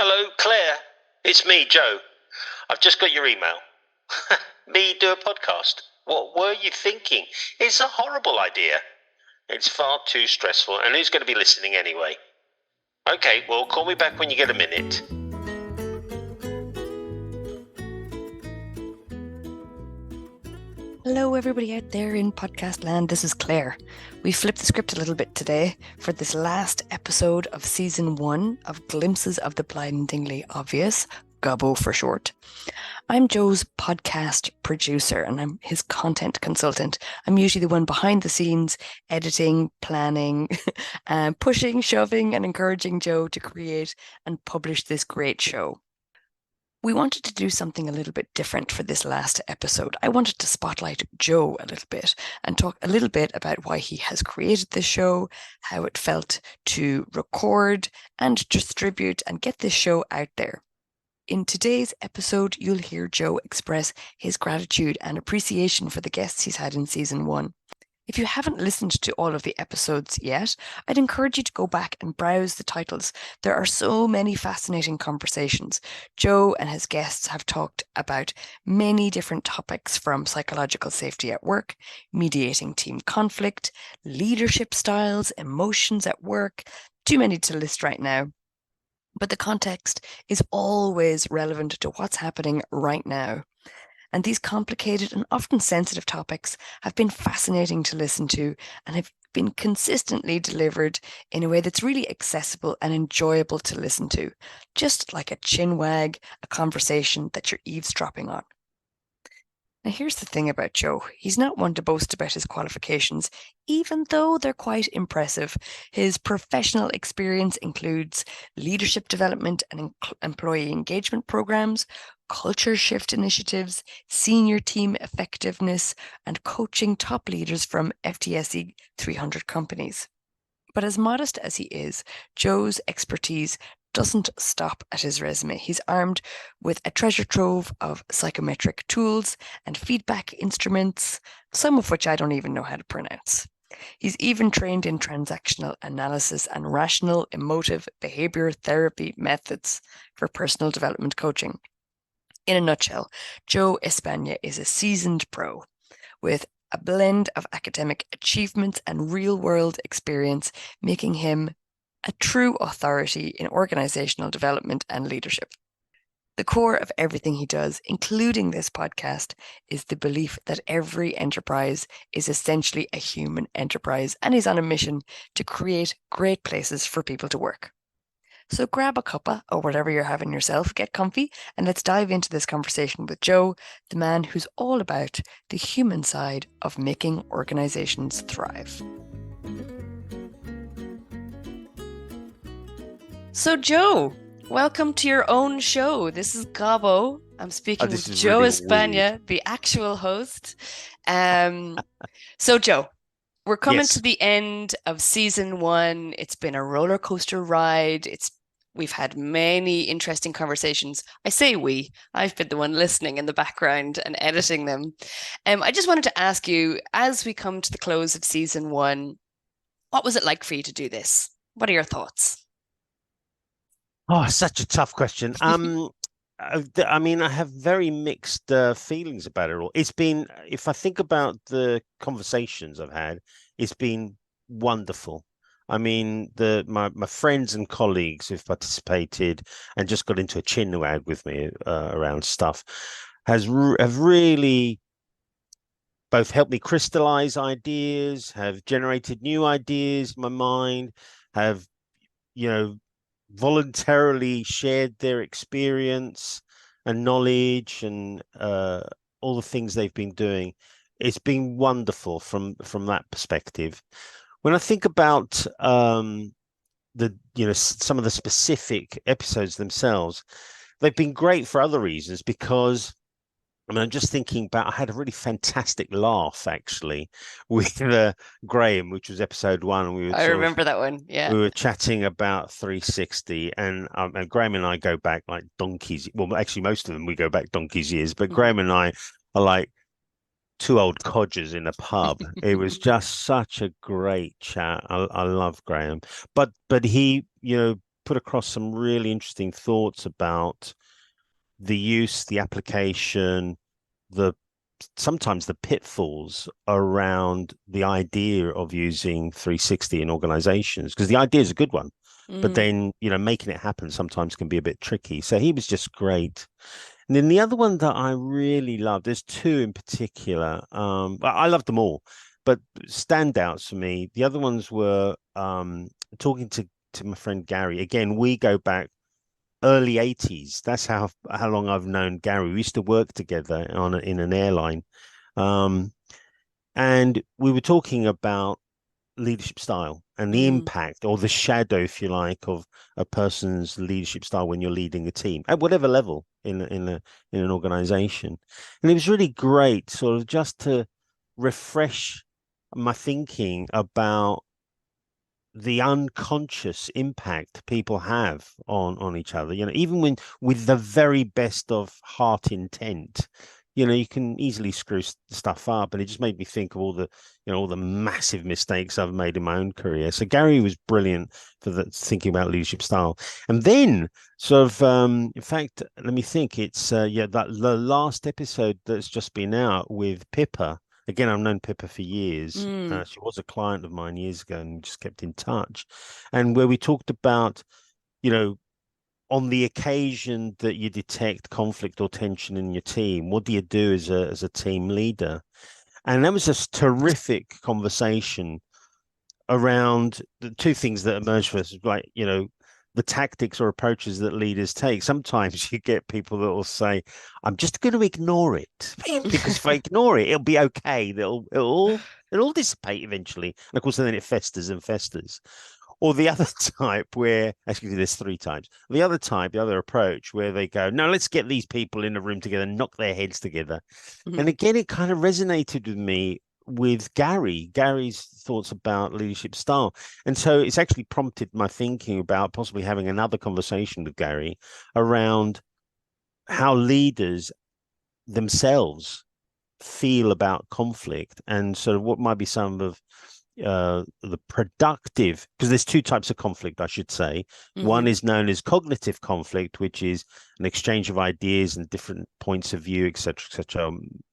Hello, Claire. It's me, Joe. I've just got your email. Me do a podcast? What were you thinking? It's a horrible idea. It's far too stressful, and who's going to be listening anyway? Okay, well, call me back when you get a minute. Hello, everybody out there in podcast land. This is Claire. We flipped the script a little bit today for this last episode of season 1 of Glimpses of the Blindingly Obvious, Gobbo for short. I'm Joe's podcast producer and I'm his content consultant. I'm usually the one behind the scenes, editing, planning, pushing, shoving, and encouraging Joe to create and publish this great show. We wanted to do something a little bit different for this last episode. I wanted to spotlight Joe a little bit and talk a little bit about why he has created this show, how it felt to record and distribute and get this show out there. In today's episode, you'll hear Joe express his gratitude and appreciation for the guests he's had in season 1. If you haven't listened to all of the episodes yet, I'd encourage you to go back and browse the titles. There are so many fascinating conversations. Joe and his guests have talked about many different topics, from psychological safety at work, mediating team conflict, leadership styles, emotions at work. Too many to list right now. But the context is always relevant to what's happening right now. And these complicated and often sensitive topics have been fascinating to listen to and have been consistently delivered in a way that's really accessible and enjoyable to listen to, just like a chin wag, a conversation that you're eavesdropping on. Now, here's the thing about Joe. He's not one to boast about his qualifications, even though they're quite impressive. His professional experience includes leadership development and employee engagement programs, culture shift initiatives, senior team effectiveness, and coaching top leaders from FTSE 300 companies. But as modest as he is, Joe's expertise doesn't stop at his resume. He's armed with a treasure trove of psychometric tools and feedback instruments, some of which I don't even know how to pronounce. He's even trained in transactional analysis and rational emotive behavior therapy methods for personal development coaching. In a nutshell, Joe Espana is a seasoned pro with a blend of academic achievements and real-world experience, making him a true authority in organizational development and leadership. The core of everything he does, including this podcast, is the belief that every enterprise is essentially a human enterprise, and he's on a mission to create great places for people to work. So grab a cuppa or whatever you're having yourself, get comfy, and let's dive into this conversation with Joe, the man who's all about the human side of making organizations thrive. So Joe, welcome to your own show. This is Gobbo. I'm speaking with Joe really Espana, the actual host. So Joe, we're coming to the end of season 1. It's been a roller coaster ride. We've had many interesting conversations. I say we. I've been the one listening in the background and editing them. I just wanted to ask you, as we come to the close of season 1, what was it like for you to do this? What are your thoughts? Oh, such a tough question. I mean, I have very mixed feelings about it all. It's been, if I think about the conversations I've had, it's been wonderful. I mean, my friends and colleagues who've participated and just got into a chin wag with me around stuff have really both helped me crystallize ideas, have generated new ideas in my mind, have, voluntarily shared their experience and knowledge and all the things they've been doing. It's been wonderful from that perspective. When I think about some of the specific episodes themselves, they've been great for other reasons because I'm just thinking about, I had a really fantastic laugh actually with Graham, which was episode 1. I remember that one. Yeah. We were chatting about 360 and Graham and I go back like donkeys. Well, actually, most of them we go back donkeys years, but Graham and I are like two old codgers in a pub. It was just such a great chat. I love Graham, but he, put across some really interesting thoughts about the use, the application, the sometimes the pitfalls around the idea of using 360 in organizations, because the idea is a good one, but Mm. then, making it happen sometimes can be a bit tricky. So he was just great. And then the other one that I really loved, there's two in particular. I loved them all, but standouts for me. The other ones were talking to my friend Gary. Again, we go back early 80s. That's how long I've known Gary. We used to work together in an airline. Um, and we were talking about leadership style and the Mm. impact or the shadow, if you like, of a person's leadership style when you're leading a team at whatever level in an organization. And it was really great, sort of just to refresh my thinking about the unconscious impact people have on each other. Even when with the very best of heart intent, you can easily screw stuff up. And it just made me think of all the massive mistakes I've made in my own career. So Gary was brilliant for thinking about leadership style. And then sort of in fact, let me think, it's that the last episode that's just been out with Pippa. Again, I've known Pippa for years. Mm. She was a client of mine years ago and just kept in touch. And where we talked about, you know, on the occasion that you detect conflict or tension in your team, what do you do as a team leader? And that was a terrific conversation around the two things that emerge for us, like, the tactics or approaches that leaders take. Sometimes you get people that will say, I'm just going to ignore it because if I ignore it, it'll be okay. It'll dissipate eventually. And of course, then it festers and festers. Or the other type where, actually, there's three types. The other type, the other approach where they go, no, let's get these people in a room together, knock their heads together. And Mhm. again, it kind of resonated with me with Gary's thoughts about leadership style. And so it's actually prompted my thinking about possibly having another conversation with Gary around how leaders themselves feel about conflict and sort of what might be some of the productive, because there's two types of conflict, I should say. One Mhm. is known as cognitive conflict, which is an exchange of ideas and different points of view, etc., etc.,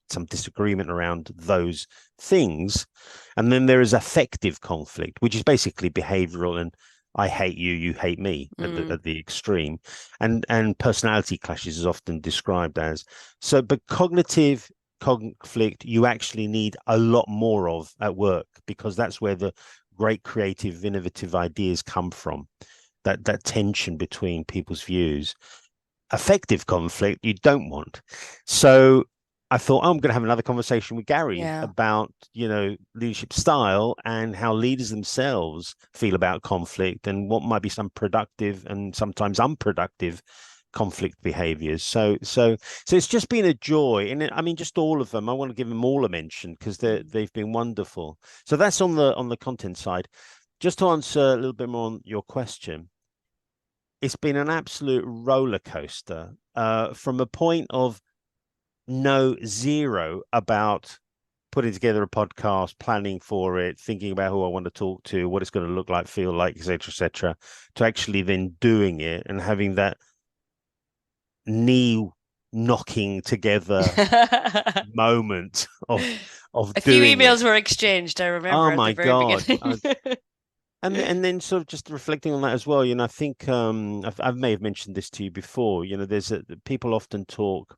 some disagreement around those things. And then there is affective conflict, which is basically behavioral and I hate you, you hate me at the Mm. extreme. And personality clashes is often described as. So, but cognitive conflict you actually need a lot more of at work, because that's where the great creative innovative ideas come from, that tension between people's views. Affective conflict you don't want. So I thought, oh, I'm going to have another conversation with Gary Yeah. about leadership style and how leaders themselves feel about conflict and what might be some productive and sometimes unproductive conflict behaviors. So it's just been a joy. And I mean, just all of them, I want to give them all a mention because Mm. they've been wonderful. So that's on the content side. Just to answer a little bit more on your question, it's been an absolute roller coaster, from a point of zero about putting together a podcast, planning for it, thinking about who I want to talk to, what it's going to look like, feel like, etc., to actually then doing it and having that knee knocking together moment of A few doing it. emails were exchanged, I remember Oh at the my very God. beginning. And then sort of just reflecting on that as well, I think I may have mentioned this to you before. People often talk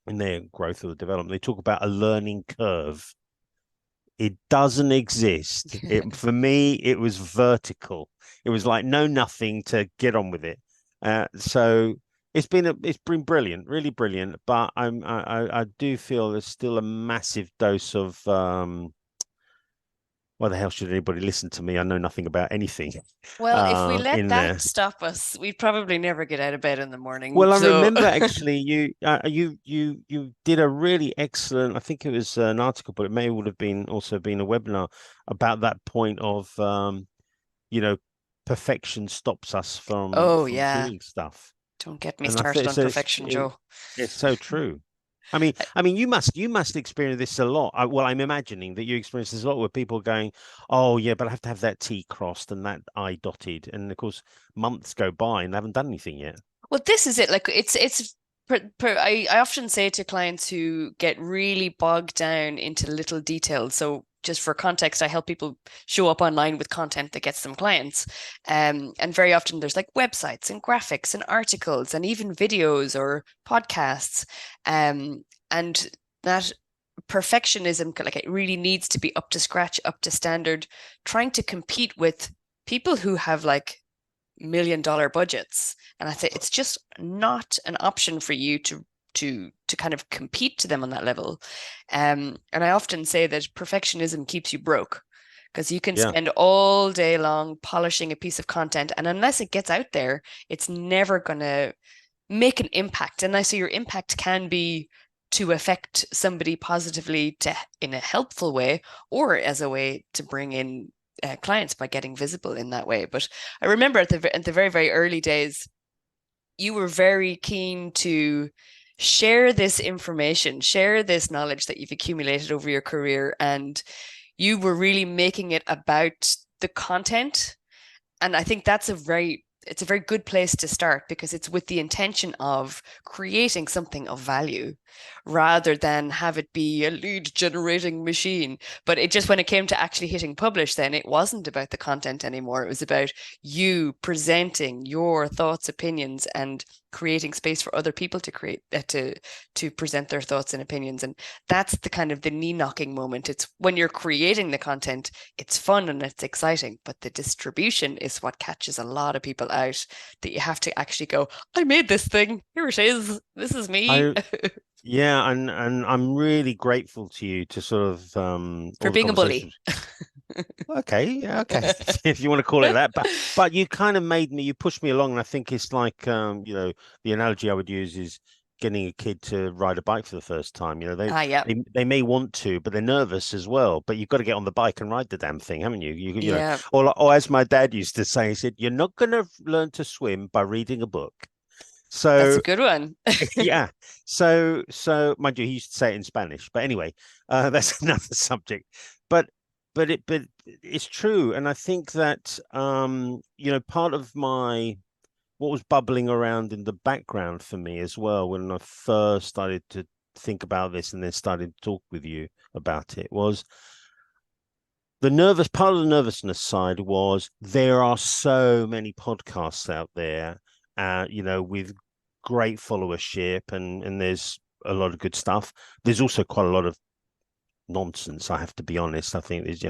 in their growth or development, they talk about a learning curve. It doesn't exist. For me, it was vertical. It was like no nothing to get on with it. So it's been brilliant, really brilliant. But I do feel there's still a massive dose of why the hell should anybody listen to me? I know nothing about anything Well, if we let in that there. stop us, we'd probably never get out of bed in the morning. Well, I So, remember actually you did a really excellent. I think it was an article, but it may would have been also been a webinar about that point of you know, perfection stops us from oh from yeah, doing stuff. don't get me And I started think on so. perfection, Joe. It's so true. you must experience this a lot. Well, I'm imagining that you experience this a lot, where people are going, "Oh, yeah, but I have to have that T crossed and that I dotted," and of course, months go by and they haven't done anything yet. Well, this is it. Like I often say to clients who get really bogged down into little details. So just for context, I help people show up online with content that gets them clients. And very often there's like websites and graphics and articles and even videos or podcasts. And that perfectionism, like it really needs to be up to scratch, up to standard, trying to compete with people who have like $1 million budgets. And I think it's just not an option for you to kind of compete to them on that level. And I often say that perfectionism keeps you broke because you can Yeah, spend all day long polishing a piece of content, and unless it gets out there, it's never going to make an impact. And I say your impact can be to affect somebody positively to in a helpful way, or as a way to bring in clients by getting visible in that way. But I remember at the very, very early days, you were very keen to share this information, share this knowledge that you've accumulated over your career, and you were really making it about the content. And I think it's a very good place to start because it's with the intention of creating something of value rather than have it be a lead generating machine. But it just, when it came to actually hitting publish, then it wasn't about the content anymore. It was about you presenting your thoughts, opinions, and creating space for other people to create to present their thoughts and opinions. And that's the kind of the knee knocking moment. It's when you're creating the content, it's fun and it's exciting, but the distribution is what catches a lot of people out, that you have to actually go, I made this thing, here it is, this is me. I yeah, and I'm really grateful to you to sort of For all the being a bully. conversations. Okay, yeah, okay, if you want to call it that, but you kind of made me, you pushed me along, and I think it's like the analogy I would use is getting a kid to ride a bike for the first time. Yeah. They may want to, but they're nervous as well. But you've got to get on the bike and ride the damn thing, haven't you? Yeah, Or as my dad used to say, he said, "You're not going to learn to swim by reading a book." that's a So good one. yeah, so mind you, he used to say it in Spanish, but anyway, that's another subject. But but it's true, and I think that part of my what was bubbling around in the background for me as well when I first started to think about this and then started to talk with you about it was the nervous part of the nervousness side was there are so many podcasts out there, with great followership and there's a lot of good stuff. There's also quite a lot of nonsense, I have to be honest. I think there's,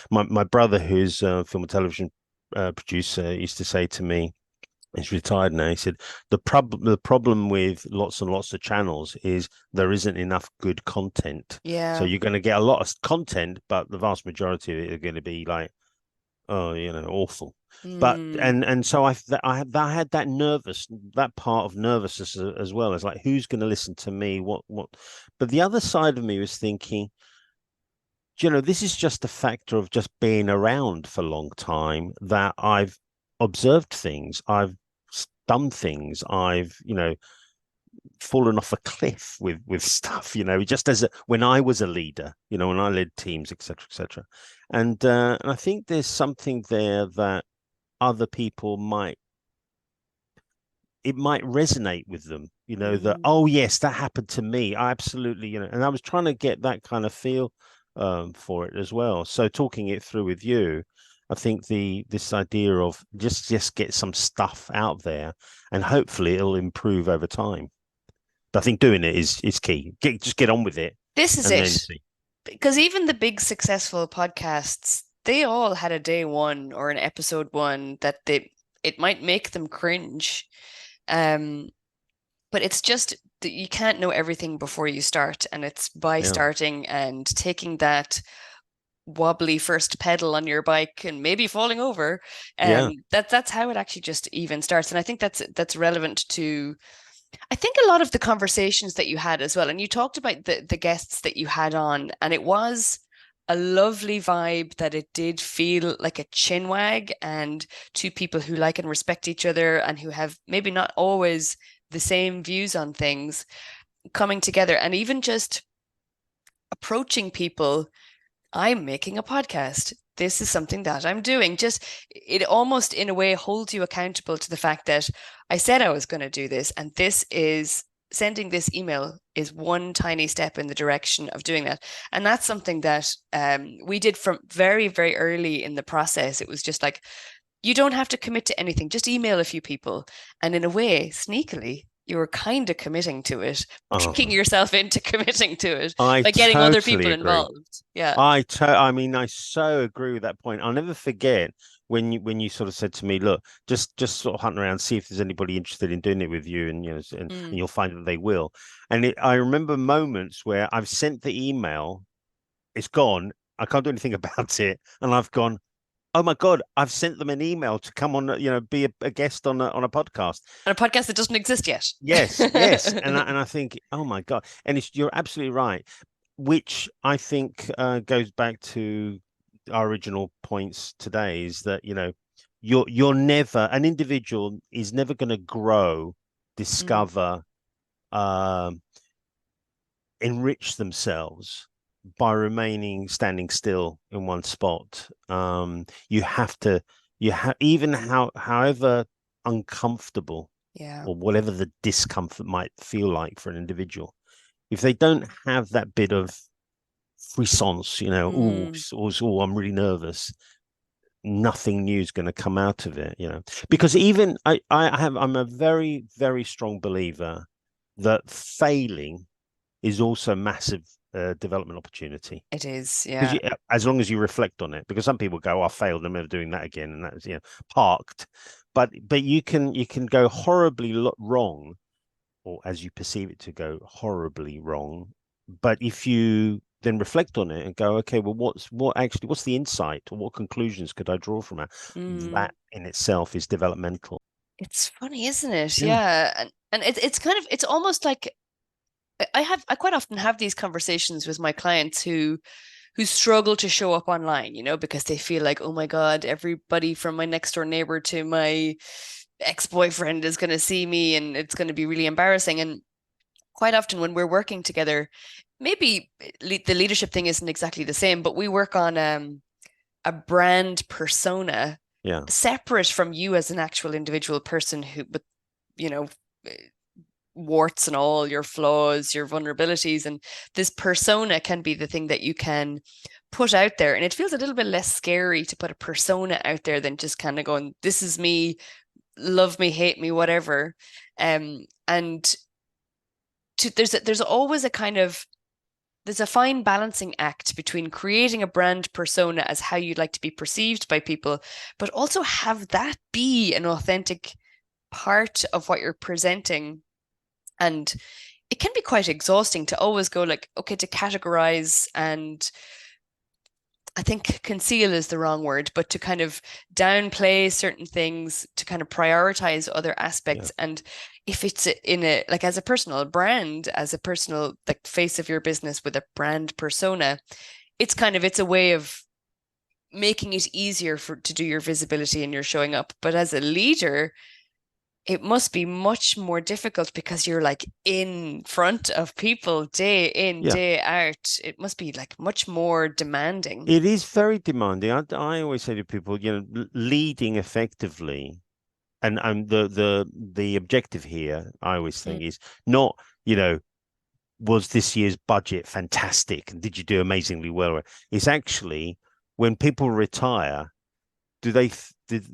my brother, who's a film and television producer, used to say to me, he's retired now, he said, the problem with lots and lots of channels is there isn't enough good content. So Yeah. you're going to get a lot of content, but the vast majority of it are going to be like, oh, awful. But Mm. and so I had that part of nervousness as well, as like, who's going to listen to me, what. But the other side of me was thinking, this is just a factor of just being around for a long time, that I've observed things, I've done things, I've fallen off a cliff with stuff, just when I was a leader, when I led teams, etc., etc. And I think there's something there that other people might resonate with them, that, Mm. oh yes, that happened to me. I absolutely, and I was trying to get that kind of feel for it as well. So talking it through with you, I think this idea of just get some stuff out there and hopefully it'll improve over time. But I think doing it is key. Just get on with it This is and then it. see. Because even the big successful podcasts, they all had a day one or an episode one that it might make them cringe. Um, but it's just that you can't know everything before you start, and it's by Yeah, starting and taking that wobbly first pedal on your bike and maybe falling over. yeah, That's how it actually just even starts. And I think that's relevant to, I think, a lot of the conversations that you had as well. And you talked about the guests that you had on, and it was a lovely vibe, that it did feel like a chin wag, and two people who like and respect each other and who have maybe not always the same views on things. coming together and even just approaching people. I'm making a podcast. This is something that I'm doing. Just it almost in a way holds you accountable to the fact that I said I was going to do this, and this is sending this email is one tiny step in the direction of doing that. And that's something that we did from very, very early in the process. It was just like, you don't have to commit to anything, just email a few people. And in a way, sneakily, you were kind of committing to it, tricking Oh, yourself into committing to it I by getting other totally people agree. involved. Yeah. I mean, I so agree with that point. I'll never forget when you sort of said to me, look, just sort of hunt around, see if there's anybody interested in doing it with you, and and Mm. you'll find that they will. And I remember moments where I've sent the email, it's gone, I can't do anything about it, and I've gone, oh my God, I've sent them an email to come on, be a guest on a podcast. On a podcast that doesn't exist yet. Yes, yes, and I think, oh my God, and you're absolutely right, which I think goes back to our original points today, is that you're never an individual is never going to grow, Mm. discover, um, enrich themselves by remaining standing still in one spot. You have to, even however uncomfortable Yeah. or whatever the discomfort might feel like for an individual, if they don't have that bit of frissons, Mm. I'm really nervous, nothing new is going to come out of it. Because even I'm a very, very strong believer that failing is also a massive development opportunity. It is. Because Yeah. as long as you reflect on it, because some people go, oh, I failed, I'm never doing that again, and that's parked. But you can go horribly wrong, or as you perceive it to go horribly wrong. But if you then reflect on it and go, okay, well, what's the insight, or what conclusions could I draw from it? Mm. That in itself is developmental. It's funny, isn't it? Yeah, Yeah. And it's kind of it's almost like I quite often have these conversations with my clients who struggle to show up online, because they feel like, oh my God, everybody from my next door neighbor to my ex-boyfriend is going to see me and it's going to be really embarrassing. And quite often when we're working together, maybe the leadership thing isn't exactly the same, but we work on a brand persona yeah, separate from you as an actual individual person who, but you know, warts and all, your flaws, your vulnerabilities. And this persona can be the thing that you can put out there. And it feels a little bit less scary to put a persona out there than just kind of going, this is me, love me, hate me, whatever. And there's always a kind of there's a fine balancing act between creating a brand persona as how you'd like to be perceived by people, but also have that be an authentic part of what you're presenting. And it can be quite exhausting to always go like, okay, to categorize and I think conceal is the wrong word, but to kind of downplay certain things, to kind of prioritize other yeah, aspects. And if it's in a like as a personal brand, as a personal like face of your business with a brand persona, it's a way of making it easier for to do your visibility and your showing up. But as a leader, it must be much more difficult because you're like in front of people day in, yeah. day out. It must be like much more demanding. It is very demanding. I always say to people, leading effectively, and the objective here, I always Mm. think, is not, was this year's budget fantastic and did you do amazingly well? It's actually, when people retire,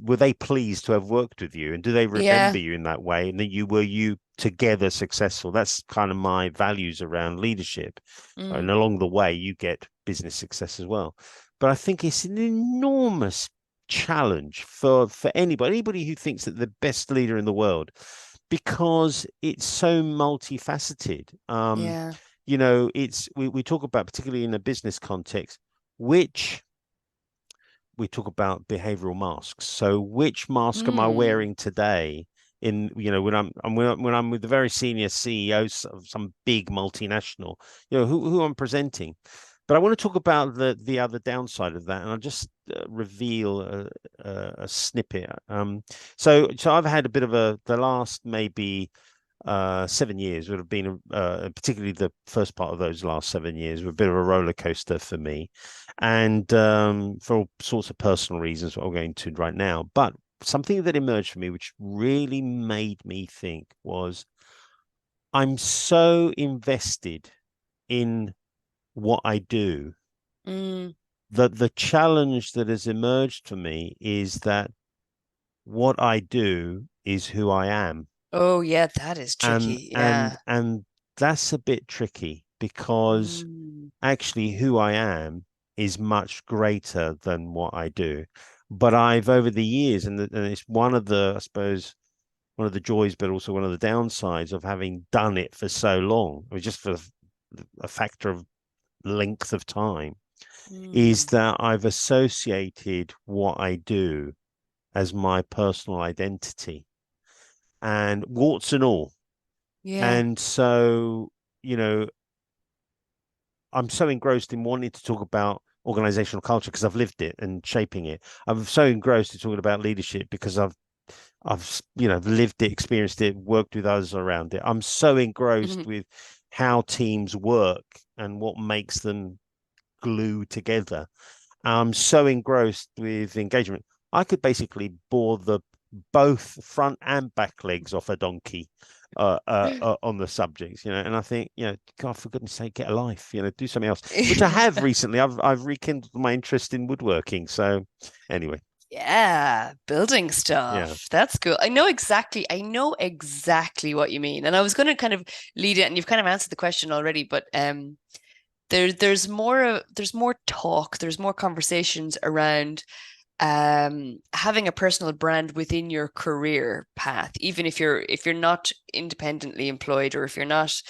were they pleased to have worked with you, and do they remember Yeah. you in that way, and that you together successful? That's kind of my values around leadership, and Mm. along the way you get business success as well. But I think it's an enormous challenge for anybody who thinks that the best leader in the world, because it's so multifaceted. Yeah. It's we talk about, particularly in a business context, which we talk about behavioral masks. So which mask am I Mm. wearing today? In when I'm with the very senior CEOs of some big multinational, who I'm presenting. But I want to talk about the other downside of that, and I'll just reveal a snippet. So I've had a bit of the last maybe 7 years would have been, particularly the first part of those last 7 years, were a bit of a roller coaster for me, and for all sorts of personal reasons, what I'm going to right now. But something that emerged for me, which really made me think, was I'm so invested in what I do Mm. that the challenge that has emerged for me is that what I do is who I am. Oh, yeah, that is and tricky. and Yeah. and that's a bit tricky because Mm. actually who I am is much greater than what I do. But I've over the years, and it's one of the, I suppose, one of the joys, but also one of the downsides of having done it for so long, or just for a factor of length of time, is Mm. that I've associated what I do as my personal identity, and warts and all. Yeah. And so, you know, I'm so engrossed in wanting to talk about organizational culture because I've lived it and shaping it. I'm so engrossed in talking about leadership because I've lived it, experienced it, worked with others around it. I'm so engrossed Mhm. with how teams work and what makes them glue together. I'm so engrossed with engagement. I could basically bore the both front and back legs off a donkey on the subjects, and I think, God, for goodness sake, get a life, do something else, which I have recently. I've rekindled my interest in woodworking. So anyway, Yeah, building yeah. stuff. That's cool. I know exactly what you mean. And I was going to kind of lead it, and you've kind of answered the question already, but there's more talk, there's more conversations around having a personal brand within your career path, even if you're not independently employed, or if you're not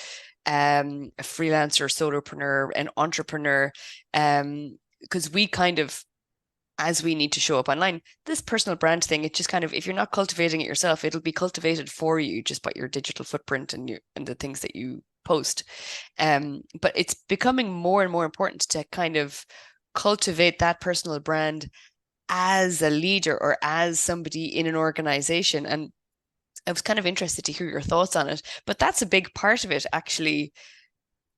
a freelancer, solopreneur, an entrepreneur, because we kind of, as we need to show up online, this personal brand thing, it just kind of, if you're not cultivating it yourself, it'll be cultivated for you just by your digital footprint and the things that you post. But it's becoming more and more important to kind of cultivate that personal brand as a leader or as somebody in an organization. And I was kind of interested to hear your thoughts on it. But that's a big part of it, actually,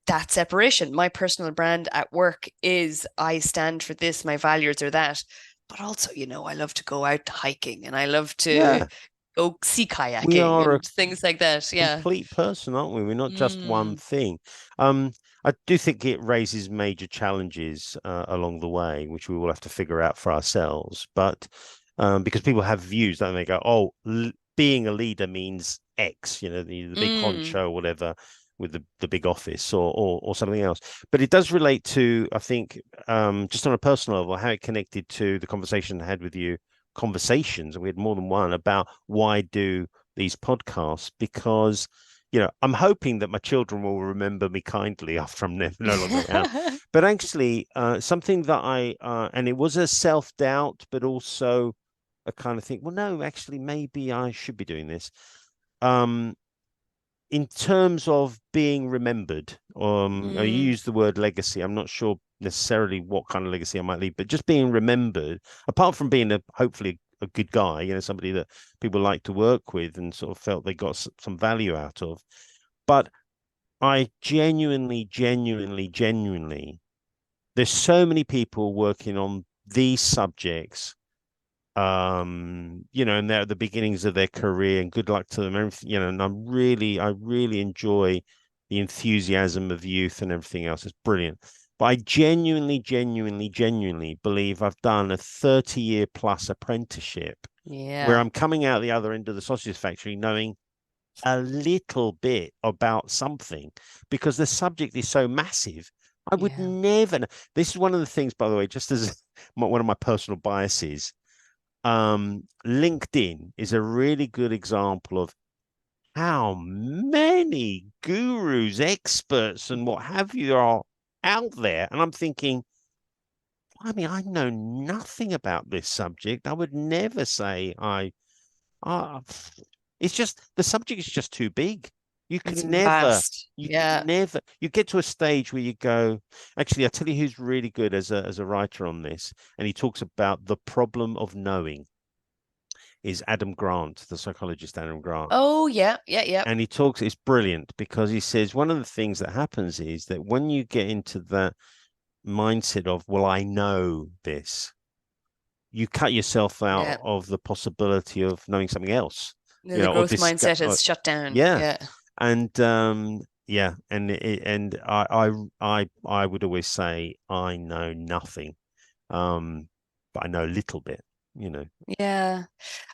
that separation. My personal brand at work is I stand for this, my values are that. But also, I love to go out hiking and I love to Yeah, go sea we kayaking are a and things like that. Yeah. complete person, aren't we? We're not just one Mm, thing. Um, I do think it raises major challenges along the way, which we will have to figure out for ourselves. But because people have views, don't they? Go, oh, being a leader means X, the big mm, honcho, whatever, with the big office, or something else. But it does relate to, I think, just on a personal level, how it connected to the conversation I had with you. Conversations, and we had more than one, about why do these podcasts, because I'm hoping that my children will remember me kindly after I'm no longer around. mm. But actually, something that and it was a self-doubt, but also a kind of think, well, no, actually, maybe I should be doing this. Um, in terms of being remembered, you use the word legacy. I'm not sure necessarily what kind of legacy I might leave, but just being remembered, apart from being hopefully a good guy, somebody that people like to work with and sort of felt they got some value out of. But I genuinely, genuinely, genuinely, there's so many people working on these subjects, and they're at the beginnings of their career, and good luck to them. And I really enjoy the enthusiasm of youth and everything else. It's brilliant. But I genuinely, genuinely, genuinely believe I've done a 30-year plus apprenticeship where Yeah. I'm coming out the other end of the sausage factory knowing a little bit about something, because the subject is so massive. I would Yeah. never. This is one of the things, by the way, just as one of my personal biases. LinkedIn is a really good example of how many gurus, experts, and what have you are out there. And I'm thinking, I mean, I know nothing about this subject. I would never say uh, it's just the subject is just too big. You It's can never, vast. you Yeah. can never, you get to a stage where you go, actually, I tell you who's really good as a writer on this, and he talks about the problem of knowing. is Adam Grant, the psychologist Adam Grant. Oh, yeah. And he talks, it's brilliant because he says one of the things that happens is that when you get into that mindset of, well, I know this, you cut yourself Yeah. out of the possibility of knowing something else, The or growth discuss. mindset is shut down. Yeah. Yeah. And yeah, and I would always say I know nothing, but I know a little bit, you know. Yeah.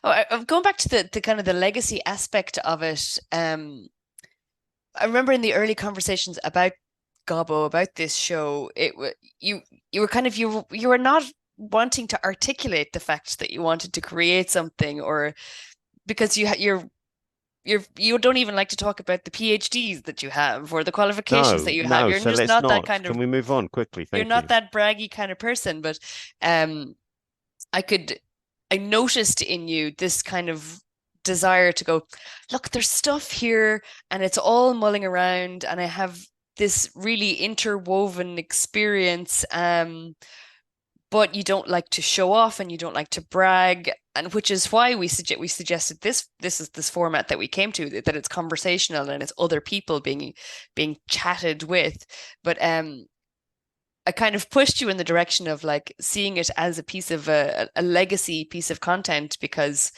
Oh, I'm going back to the kind of the legacy aspect of it. I remember in the early conversations about Gobbo, about this show, you were kind of you were not wanting to articulate the fact that you wanted to create something, or because you don't even like to talk about the PhDs that you have or the qualifications that No, you have. no. You're So just let's not that not. kind Can of we move on quickly? you're Thank not you. that braggy kind of person. But um I could I noticed in you this kind of desire to go, look, there's stuff here and it's all mulling around, and I have this really interwoven experience. But you don't like to show off and you don't like to brag, and which is why we suggested this format that we came to, that it's conversational and it's other people being chatted with. But I kind of pushed you in the direction of like seeing it as a piece of a legacy piece of content, because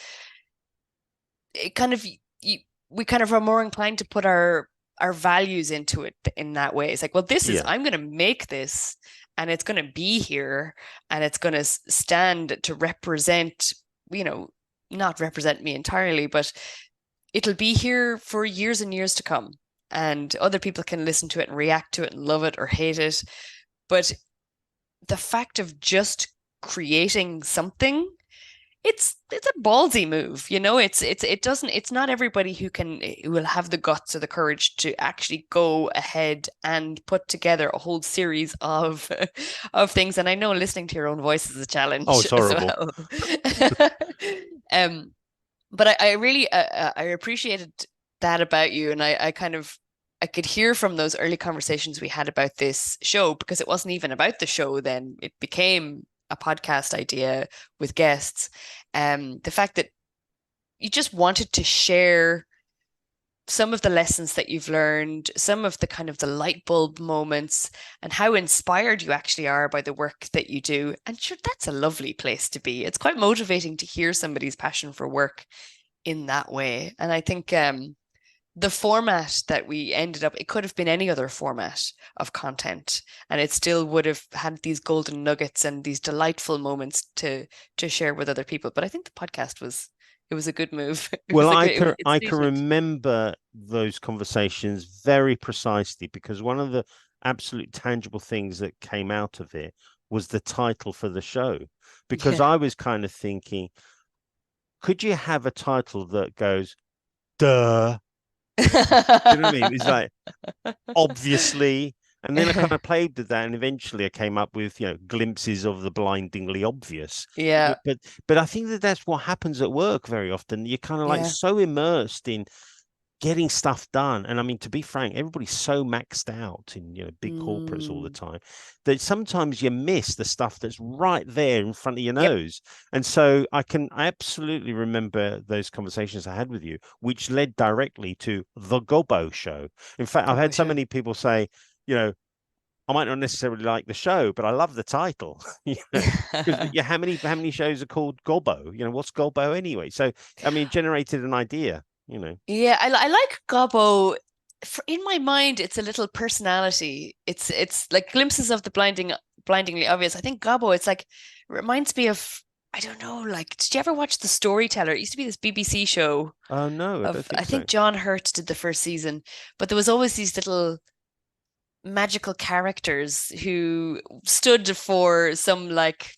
it kind of we kind of are more inclined to put our values into it in that way. It's like, well, this is Yeah. I'm going to make this, and it's going to be here, and it's going to stand to represent, not represent me entirely, but it'll be here for years and years to come. And other people can listen to it and react to it and love it or hate it. But the fact of just creating something, it's a ballsy move. It's not everybody who will have the guts or the courage to actually go ahead and put together a whole series of of things. And I know listening to your own voice is a Oh, challenge it's as horrible. well. um but I really I appreciated that about you, and I kind of I could hear from those early conversations we had about this show, because it wasn't even about the show then. It became a podcast idea with guests. The fact that you just wanted to share some of the lessons that you've learned, some of the kind of the light bulb moments, and how inspired you actually are by the work that you do. And sure, that's a lovely place to be. It's quite motivating to hear somebody's passion for work in that way. And I think the format that we ended up, it could have been any other format of content, and it still would have had these golden nuggets and these delightful moments to share with other people. But I think the podcast was it was a good move. Well, It I can suited. remember those conversations very precisely because one of the absolute tangible things that came out of it was the title for the show. Because Yeah. I was kind of thinking, could you have a title that goes, duh? You know what I mean? It's like, obviously. And then I kind of played with that, and eventually I came up with, glimpses of the blindingly obvious. Yeah. But I think that that's what happens at work very often. You're kind of like Yeah. so immersed in getting stuff done. And I mean, to be frank, everybody's so maxed out in, big corporates all the Mm. time that sometimes you miss the stuff that's right there in front of your Yep. nose. And so I absolutely remember those conversations I had with you, which led directly to the Gobbo show. In fact, I've Go had so show. many people say, you know, I might not necessarily like the show, but I love the title. Because yeah, how many shows are called Gobbo? What's Gobbo anyway? So I mean, it generated an idea. Yeah, I like Gobbo. In my mind, it's a little personality. It's like glimpses of the blindingly obvious. I think Gobbo, it's like reminds me of, I don't know, like, did you ever watch The Storyteller? It used to be this BBC show Oh no, I don't of, I think so. think John Hurt did the first season, but there was always these little magical characters who stood for some like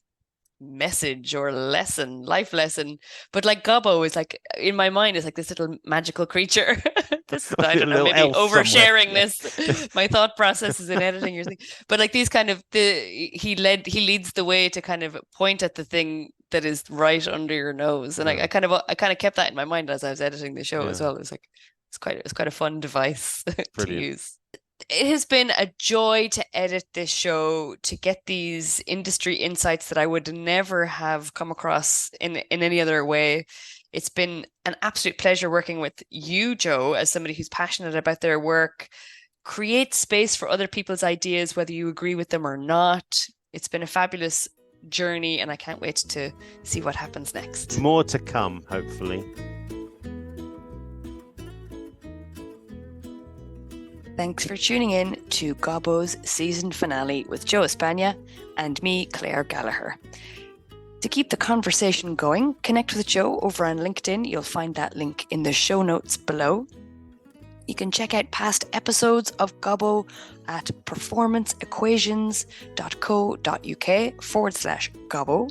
message or lesson, life lesson. But like Gobbo is like in my mind is like this little magical creature. This I A don't know, little maybe elf somewhere. oversharing Yeah. this. My thought process is in editing or something. But like these kind of he leads the way to kind of point at the thing that is right under your nose. And Yeah. I kind of kept that in my mind as I was editing the show as Yeah. well. It was like it's quite a fun device to Brilliant. use. It has been a joy to edit this show, to get these industry insights that I would never have come across in any other way. It's been an absolute pleasure working with you, Joe, as somebody who's passionate about their work. Create space for other people's ideas, whether you agree with them or not. It's been a fabulous journey, and I can't wait to see what happens next. More to come, hopefully. Thanks for tuning in to Gobbo's season finale with Joe Espana and me, Claire Gallagher. To keep the conversation going, connect with Joe over on LinkedIn. You'll find that link in the show notes below. You can check out past episodes of Gobbo at performanceequations.co.uk/Gobbo.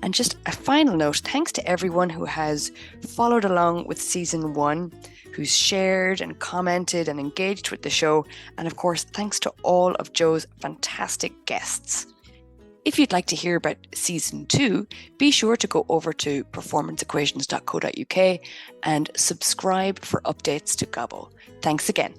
And just a final note, thanks to everyone who has followed along with season 1, who's shared and commented and engaged with the show. And of course, thanks to all of Joe's fantastic guests. If you'd like to hear about season 2, be sure to go over to performanceequations.co.uk and subscribe for updates to Gobbo. Thanks again.